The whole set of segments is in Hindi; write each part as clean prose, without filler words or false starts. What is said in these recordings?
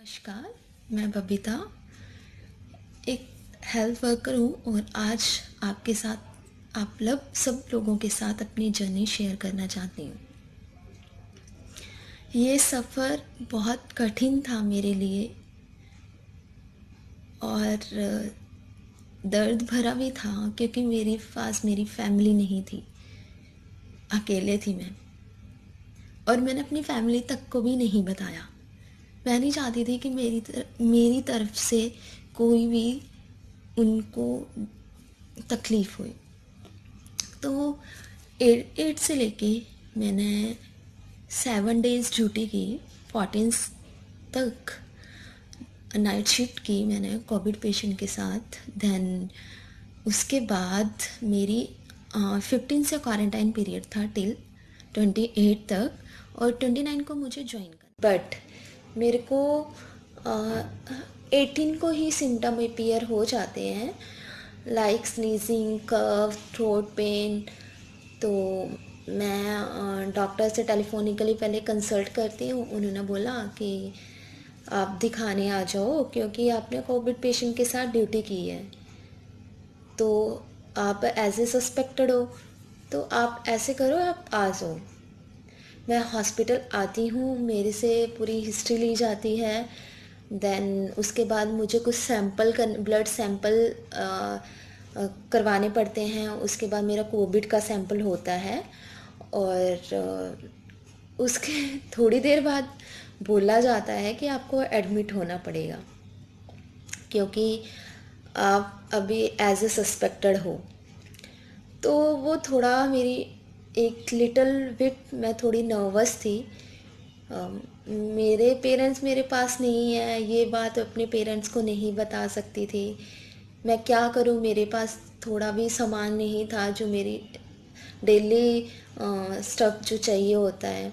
नमस्कार, मैं बबीता एक हेल्थ वर्कर हूँ और आज आपके साथ सब लोगों के साथ अपनी जर्नी शेयर करना चाहती हूँ। ये सफ़र बहुत कठिन था मेरे लिए और दर्द भरा भी था क्योंकि मेरे पास मेरी फैमिली नहीं थी, अकेले थी मैं। और मैंने अपनी फैमिली तक को भी नहीं बताया। मैं नहीं चाहती थी कि मेरी तरफ से कोई भी उनको तकलीफ़ हुई। तो 8 से लेके मैंने 7 डेज़ ड्यूटी की, 14 तक नाइट शिफ्ट की मैंने कोविड पेशेंट के साथ। देन उसके बाद मेरी 15 से क्वारंटाइन पीरियड था टिल 28 तक, और 29 को मुझे ज्वाइन करना। बट मेरे को 18 को ही सिम्टम अपीयर हो जाते हैं, like sneezing, cough, throat pen. तो मैं डॉक्टर से टेलीफोनिकली पहले कंसल्ट करती हूँ। उन्होंने बोला कि आप दिखाने आ जाओ क्योंकि आपने कोविड पेशेंट के साथ ड्यूटी की है, तो आप एज ए सस्पेक्टेड हो, तो आप ऐसे करो, आप आ जाओ। मैं हॉस्पिटल आती हूँ, मेरे से पूरी हिस्ट्री ली जाती है। देन उसके बाद मुझे कुछ ब्लड सैंपल करवाने पड़ते हैं। उसके बाद मेरा कोविड का सैंपल होता है और उसके थोड़ी देर बाद बोला जाता है कि आपको एडमिट होना पड़ेगा क्योंकि आप अभी एज ए सस्पेक्टेड हो। तो वो थोड़ा मेरी एक लिटिल बिट मैं थोड़ी नर्वस थी। मेरे पेरेंट्स मेरे पास नहीं है, ये बात अपने पेरेंट्स को नहीं बता सकती थी। मैं क्या करूँ, मेरे पास थोड़ा भी सामान नहीं था जो मेरी डेली स्टफ जो चाहिए होता है।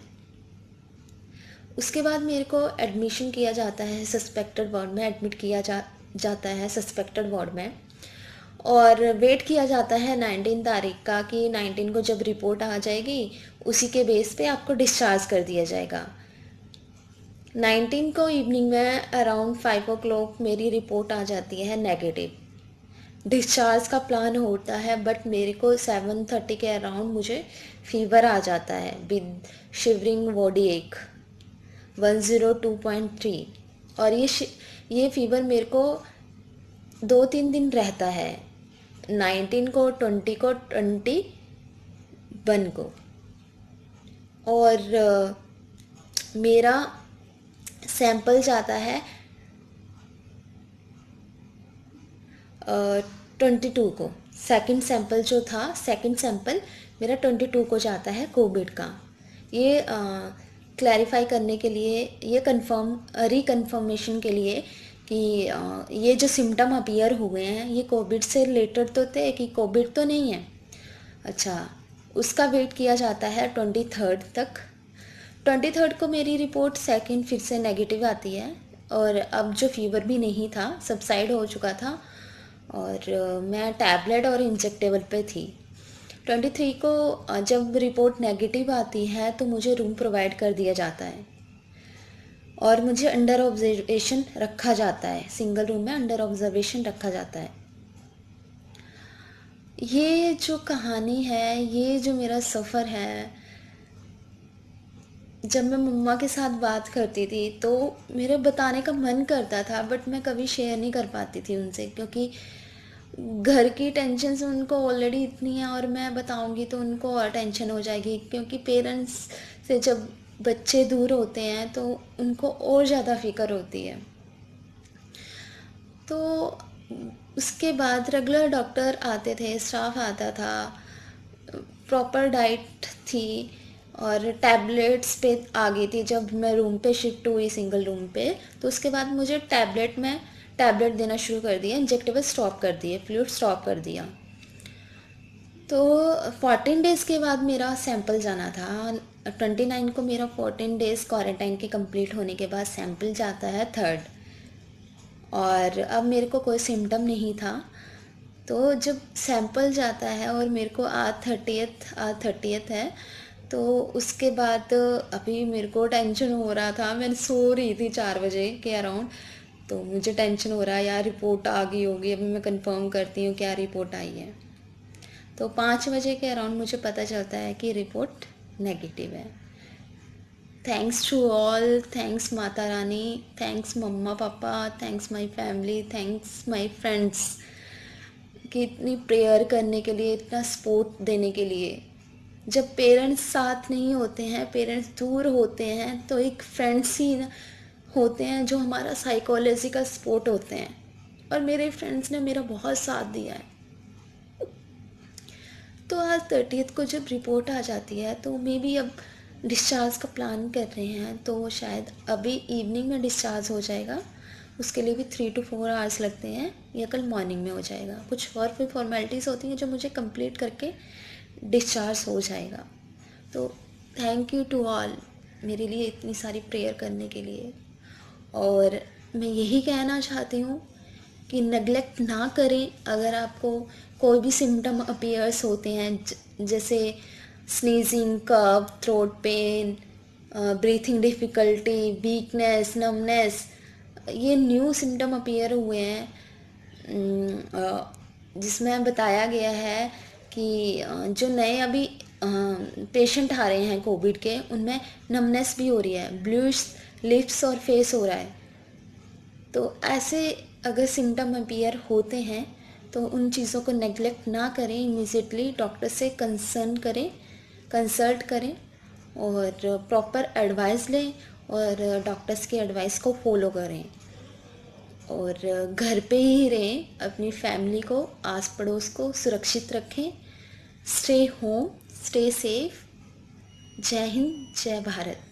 उसके बाद मेरे को एडमिशन किया जाता है सस्पेक्टेड वार्ड में, एडमिट किया जाता है सस्पेक्टेड वार्ड में, और वेट किया जाता है 19 तारीख का कि 19 को जब रिपोर्ट आ जाएगी उसी के बेस पे आपको डिस्चार्ज कर दिया जाएगा। 19 को इवनिंग में अराउंड 5 o'clock मेरी रिपोर्ट आ जाती है नेगेटिव। डिस्चार्ज का प्लान होता है बट मेरे को 7:30 के अराउंड मुझे फीवर आ जाता है विद शिवरिंग बॉडी एक 102.3। और ये फीवर मेरे को 2-3 दिन रहता है, 19 को, 20 को, 21 को। और मेरा सैंपल जाता है 22 को। सेकंड सैंपल मेरा 22 को जाता है कोविड का। ये क्लैरिफाई करने के लिए, ये रिकन्फर्मेशन के लिए कि ये जो सिम्टम अपीयर हुए हैं ये कोविड से रिलेटेड तो थे कि कोविड तो नहीं है। अच्छा, उसका वेट किया जाता है 23 तक। 23 को मेरी रिपोर्ट सेकंड फिर से नेगेटिव आती है और अब जो फीवर भी नहीं था, सबसाइड हो चुका था और मैं टैबलेट और इंजेक्टेबल पे थी। 23 को जब रिपोर्ट नेगेटिव आती है तो मुझे रूम प्रोवाइड कर दिया जाता है और मुझे अंडर ऑब्जर्वेशन रखा जाता है, सिंगल रूम में अंडर ऑब्जर्वेशन रखा जाता है। ये जो कहानी है, ये जो मेरा सफ़र है, जब मैं मम्मा के साथ बात करती थी तो मेरे बताने का मन करता था बट मैं कभी शेयर नहीं कर पाती थी उनसे क्योंकि घर की टेंशन से उनको ऑलरेडी इतनी है और मैं बताऊंगी तो उनको और टेंशन हो जाएगी क्योंकि पेरेंट्स से जब बच्चे दूर होते हैं तो उनको और ज़्यादा फिक्र होती है। तो उसके बाद रेगुलर डॉक्टर आते थे, स्टाफ आता था, प्रॉपर डाइट थी और टैबलेट्स पे आ गई थी। जब मैं रूम पे शिफ्ट हुई सिंगल रूम पे तो उसके बाद मुझे टैबलेट देना शुरू कर दिया, इंजेक्टेबल स्टॉप कर दिए, फ्लूइड स्टॉप कर दिया। तो 14 डेज़ के बाद मेरा सैंपल जाना था। 29 को मेरा 14 डेज़ क्वारंटाइन के कंप्लीट होने के बाद सैंपल जाता है 3rd, और अब मेरे को कोई सिम्टम नहीं था। तो जब सैंपल जाता है और मेरे को आज 30th है, तो उसके बाद अभी मेरे को टेंशन हो रहा था, मैं सो रही थी 4 बजे के अराउंड। तो मुझे टेंशन हो रहा है यार, रिपोर्ट आ गई होगी, अभी मैं कंफर्म करती हूँ क्या रिपोर्ट आई है। तो 5 बजे के अराउंड मुझे पता चलता है कि रिपोर्ट नेगेटिव है। Thanks to all, thanks Mata Rani, thanks मम्मा पापा, thanks my family, thanks my friends कि इतनी प्रेयर करने के लिए, इतना सपोर्ट देने के लिए। जब पेरेंट्स साथ नहीं होते हैं, पेरेंट्स दूर होते हैं, तो एक फ्रेंड्स ही होते हैं जो हमारा साइकोलॉजिकल सपोर्ट होते हैं। और मेरे फ्रेंड्स ने मेरा बहुत साथ दिया है। तो आज 30th को जब रिपोर्ट आ जाती है तो मे बी अब डिस्चार्ज का प्लान कर रहे हैं, तो शायद अभी इवनिंग में डिस्चार्ज हो जाएगा। उसके लिए भी 3 to 4 आवर्स लगते हैं, या कल मॉर्निंग में हो जाएगा। कुछ और भी फॉर्मेलिटीज़ होती हैं जो मुझे कंप्लीट करके डिस्चार्ज हो जाएगा। तो थैंक यू टू ऑल मेरे लिए इतनी सारी प्रेयर करने के लिए। और मैं यही कहना चाहती हूँ कि नेगलेक्ट ना करें। अगर आपको कोई भी सिम्टम अपीयर्स होते हैं, जैसे sneezing, cough, throat pain, breathing difficulty, weakness, numbness, ये न्यू सिम्टम अपीयर हुए हैं, जिसमें बताया गया है कि जो नए अभी पेशेंट आ रहे हैं कोविड के, उनमें नमनेस भी हो रही है, ब्लूइश लिप्स और फेस हो रहा है। तो ऐसे अगर सिम्टम अपीयर होते हैं तो उन चीज़ों को नेगलेक्ट ना करें, इमीडिएटली डॉक्टर से कंसल्ट करें और प्रॉपर एडवाइस लें और डॉक्टर्स की एडवाइस को फॉलो करें। और घर पे ही रहें, अपनी फैमिली को, आस पड़ोस को सुरक्षित रखें। Stay home, stay safe. जय हिंद, जय भारत।